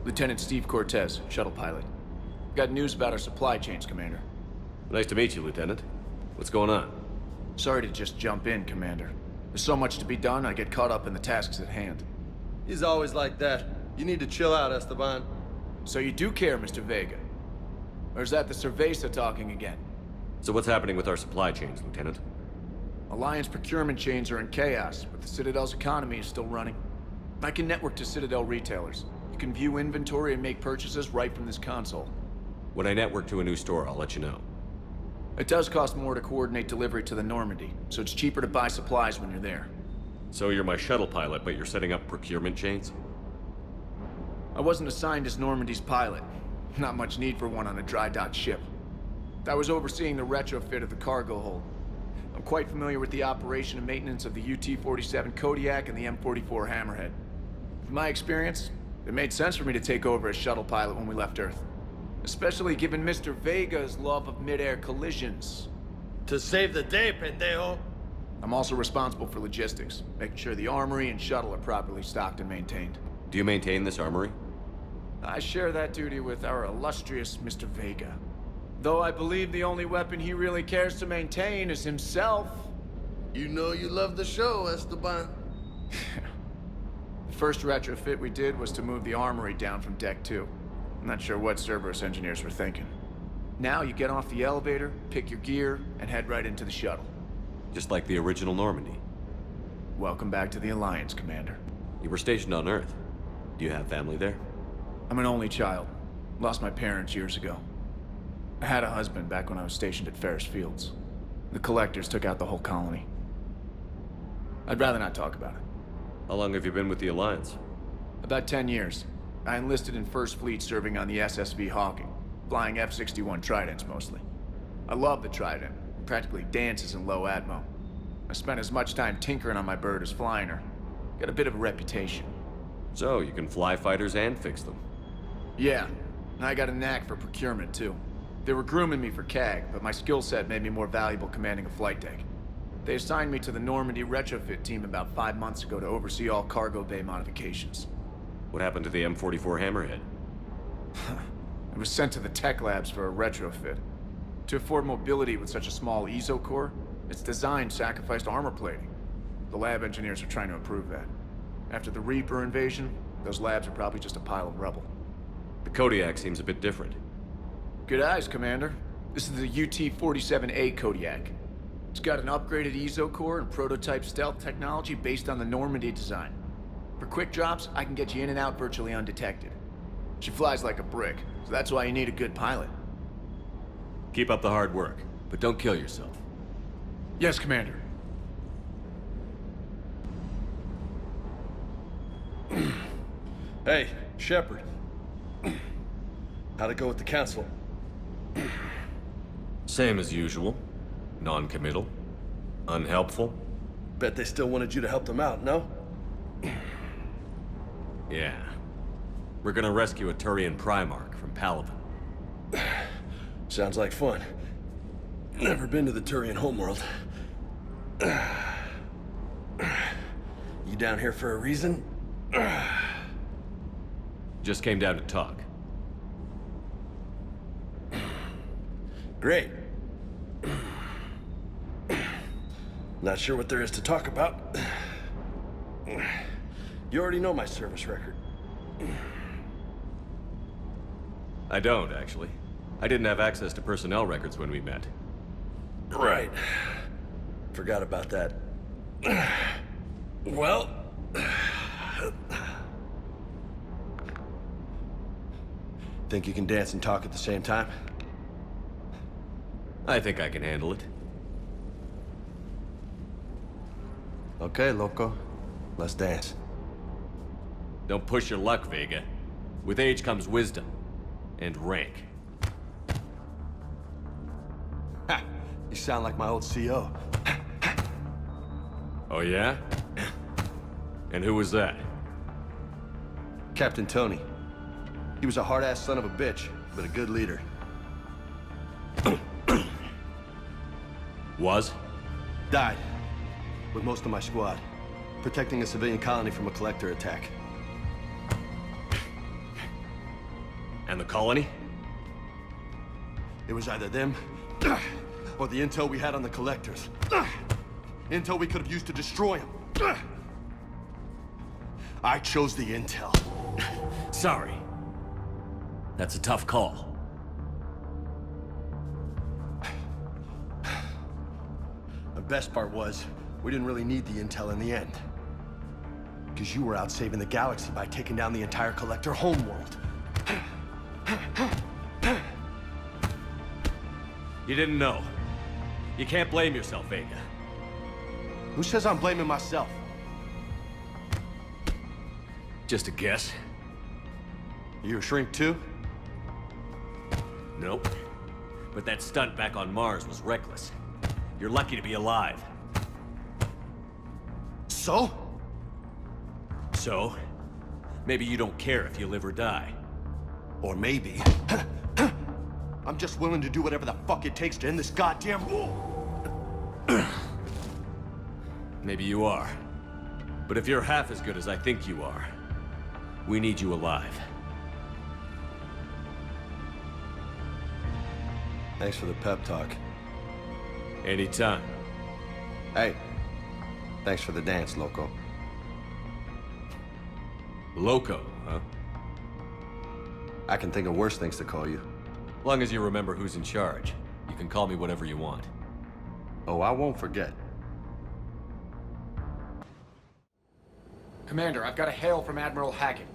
Lieutenant Steve Cortez, shuttle pilot. Got news about our supply chains, Commander. Nice to meet you, Lieutenant. What's going on? Sorry to just jump in, Commander. There's so much to be done, I get caught up in the tasks at hand. He's always like that. You need to chill out, Esteban. So you do care, Mr. Vega? Or is that the Cerveza talking again? So what's happening with our supply chains, Lieutenant? Alliance procurement chains are in chaos, but the Citadel's economy is still running. I can network to Citadel retailers. You can view inventory and make purchases right from this console. When I network to a new store, I'll let you know. It does cost more to coordinate delivery to the Normandy, so it's cheaper to buy supplies when you're there. So you're my shuttle pilot, but you're setting up procurement chains? I wasn't assigned as Normandy's pilot. Not much need for one on a dry dock ship. I was overseeing the retrofit of the cargo hold. I'm quite familiar with the operation and maintenance of the UT-47 Kodiak and the M44 Hammerhead. From my experience, it made sense for me to take over as shuttle pilot when we left Earth. Especially given Mr. Vega's love of mid-air collisions. To save the day, pendejo. I'm also responsible for logistics, making sure the armory and shuttle are properly stocked and maintained. Do you maintain this armory? I share that duty with our illustrious Mr. Vega. Though I believe the only weapon he really cares to maintain is himself. You know you love the show, Esteban. The first retrofit we did was to move the armory down from Deck 2. I'm not sure what Cerberus engineers were thinking. Now you get off the elevator, pick your gear, and head right into the shuttle. Just like the original Normandy. Welcome back to the Alliance, Commander. You were stationed on Earth. Do you have family there? I'm an only child. Lost my parents years ago. I had a husband back when I was stationed at Ferris Fields. The Collectors took out the whole colony. I'd rather not talk about it. How long have you been with the Alliance? About 10 years. I enlisted in First Fleet serving on the SSV Hawking, flying F-61 Tridents mostly. I love the Trident. It practically dances in low atmo. I spent as much time tinkering on my bird as flying her. Got a bit of a reputation. So, you can fly fighters and fix them. Yeah, and I got a knack for procurement too. They were grooming me for CAG, but my skill set made me more valuable commanding a flight deck. They assigned me to the Normandy retrofit team about 5 months ago to oversee all cargo bay modifications. What happened to the M44 Hammerhead? It was sent to the tech labs for a retrofit. To afford mobility with such a small ESO core, its design sacrificed armor plating. The lab engineers are trying to improve that. After the Reaper invasion, those labs are probably just a pile of rubble. The Kodiak seems a bit different. Good eyes, Commander. This is the UT-47A Kodiak. It's got an upgraded ESO core and prototype stealth technology based on the Normandy design. For quick drops, I can get you in and out virtually undetected. She flies like a brick, so that's why you need a good pilot. Keep up the hard work, but don't kill yourself. Yes, Commander. Hey, Shepard. How'd it go with the council? Same as usual. Non-committal. Unhelpful. Bet they still wanted you to help them out, no? Yeah. We're gonna rescue a Turian Primarch from Palaven. Sounds like fun. Never been to the Turian homeworld. You down here for a reason? Just came down to talk. Great. Not sure what there is to talk about. You already know my service record. I don't, actually. I didn't have access to personnel records when we met. Right. Forgot about that. Well... Think you can dance and talk at the same time? I think I can handle it. Okay, loco. Let's dance. Don't push your luck, Vega. With age comes wisdom. And rank. Ha! You sound like my old CO. Oh yeah? And who was that? Captain Tony. He was a hard-ass son of a bitch, but a good leader. Was? Died. With most of my squad. Protecting a civilian colony from a collector attack. And the colony? It was either them, or the intel we had on the collectors. Intel we could have used to destroy them. I chose the intel. Sorry. That's a tough call. The best part was, we didn't really need the intel in the end. Because you were out saving the galaxy by taking down the entire collector homeworld. You didn't know. You can't blame yourself, Vega. Who says I'm blaming myself? Just a guess. You a shrink too? Nope. But that stunt back on Mars was reckless. You're lucky to be alive. So? So, maybe you don't care if you live or die. Or maybe... I'm just willing to do whatever the fuck it takes to end this goddamn war. Maybe you are. But if you're half as good as I think you are, we need you alive. Thanks for the pep talk. Anytime. Hey, thanks for the dance, Loco. Loco, huh? I can think of worse things to call you. Long as you remember who's in charge, you can call me whatever you want. Oh, I won't forget. Commander, I've got a hail from Admiral Hackett.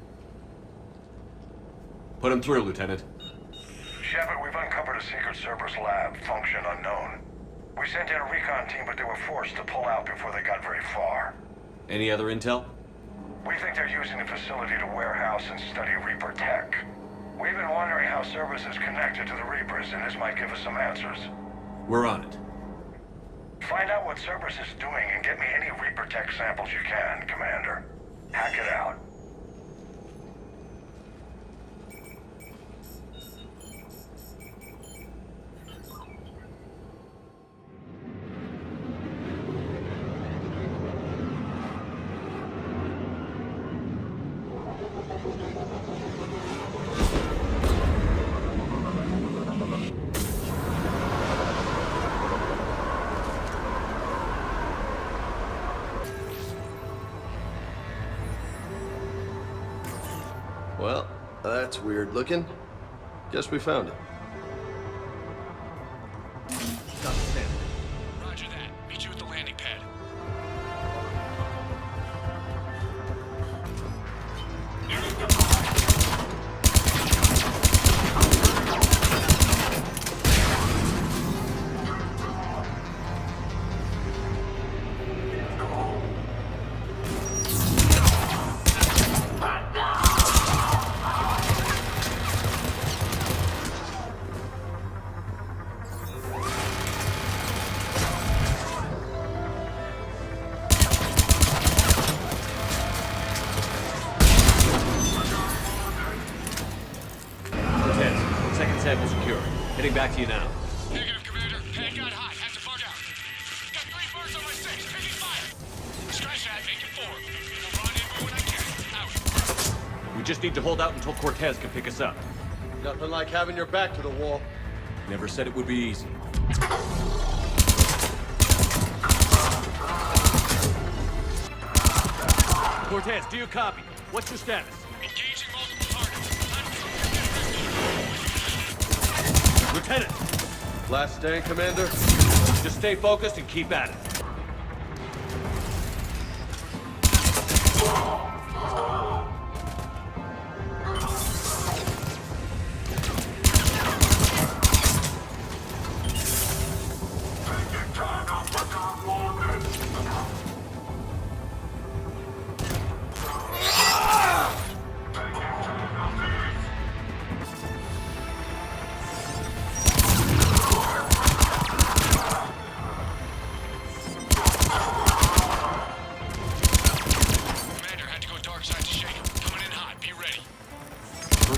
Put him through, Lieutenant. Shepard, we've uncovered a Secret Service lab, function unknown. We sent in a recon team, but they were forced to pull out before they got very far. Any other intel? We think they're using the facility to warehouse and study Reaper tech. We've been wondering how Service is connected to the Reapers, and this might give us some answers. We're on it. Find out what Service is doing and get me any Reaper tech samples you can, Commander. Hack it out. Well, that's weird looking. Guess we found it. Roger that. Meet you at the landing pad. Sample secure. Heading back to you now. Negative, Commander. Pad got hot. Have to bug out. Got 3 birds on my 6. Taking fire. Scratch that. Make it 4. We'll run in when I can. Out. We just need to hold out until Cortez can pick us up. Nothing like having your back to the wall. Never said it would be easy. Cortez, do you copy? What's your status? Engaging multiple targets. Lieutenant! Last stand, Commander? Just stay focused and keep at it.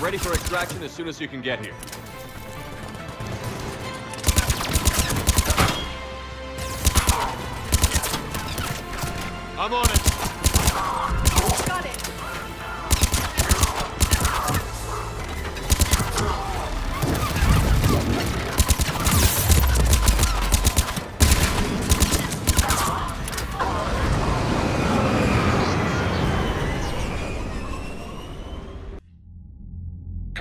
Ready for extraction as soon as you can get here. I'm on it. Got it.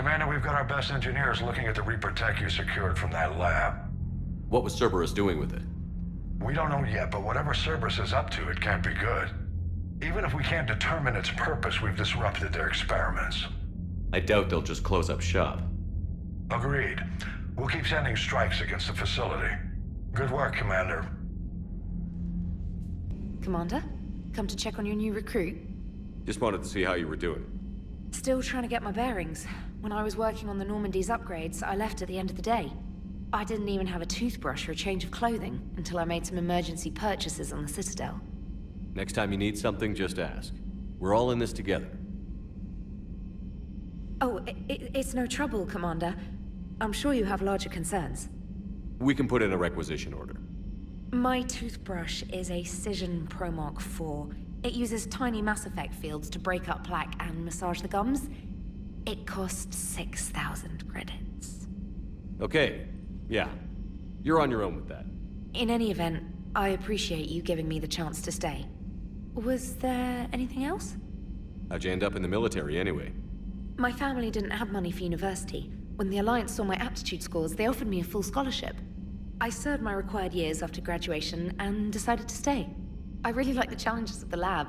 Commander, we've got our best engineers looking at the Reaper tech you secured from that lab. What was Cerberus doing with it? We don't know yet, but whatever Cerberus is up to, it can't be good. Even if we can't determine its purpose, we've disrupted their experiments. I doubt they'll just close up shop. Agreed. We'll keep sending strikes against the facility. Good work, Commander. Commander, come to check on your new recruit. Just wanted to see how you were doing. Still trying to get my bearings. When I was working on the Normandy's upgrades, I left at the end of the day. I didn't even have a toothbrush or a change of clothing until I made some emergency purchases on the Citadel. Next time you need something, just ask. We're all in this together. Oh, it's no trouble, Commander. I'm sure you have larger concerns. We can put in a requisition order. My toothbrush is a Cision Pro Mark IV. It uses tiny mass effect fields to break up plaque and massage the gums. It costs 6,000 credits. Okay, yeah. You're on your own with that. In any event, I appreciate you giving me the chance to stay. Was there anything else? How'd you end up in the military anyway? My family didn't have money for university. When the Alliance saw my aptitude scores, they offered me a full scholarship. I served my required years after graduation and decided to stay. I really like the challenges of the lab.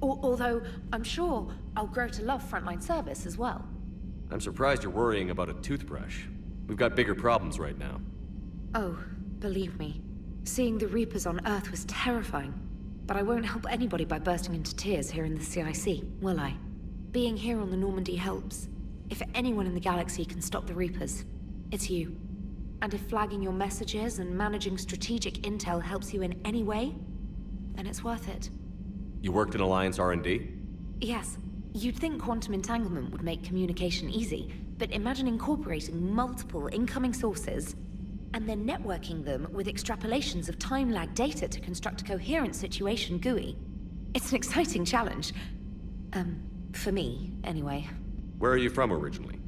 Although, I'm sure I'll grow to love frontline service as well. I'm surprised you're worrying about a toothbrush. We've got bigger problems right now. Oh, believe me. Seeing the Reapers on Earth was terrifying. But I won't help anybody by bursting into tears here in the CIC, will I? Being here on the Normandy helps. If anyone in the galaxy can stop the Reapers, it's you. And if flagging your messages and managing strategic intel helps you in any way, then it's worth it. You worked in Alliance R&D? Yes. You'd think quantum entanglement would make communication easy, but imagine incorporating multiple incoming sources and then networking them with extrapolations of time-lag data to construct a coherent situation GUI. It's an exciting challenge. For me, anyway. Where are you from originally?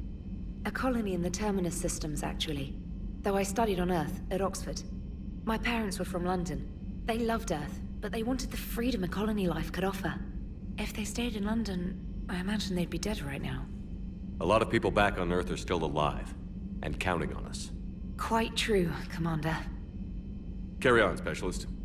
A colony in the Terminus systems, actually. Though I studied on Earth, at Oxford. My parents were from London. They loved Earth, but they wanted the freedom a colony life could offer. If they stayed in London, I imagine they'd be dead right now. A lot of people back on Earth are still alive, and counting on us. Quite true, Commander. Carry on, Specialist.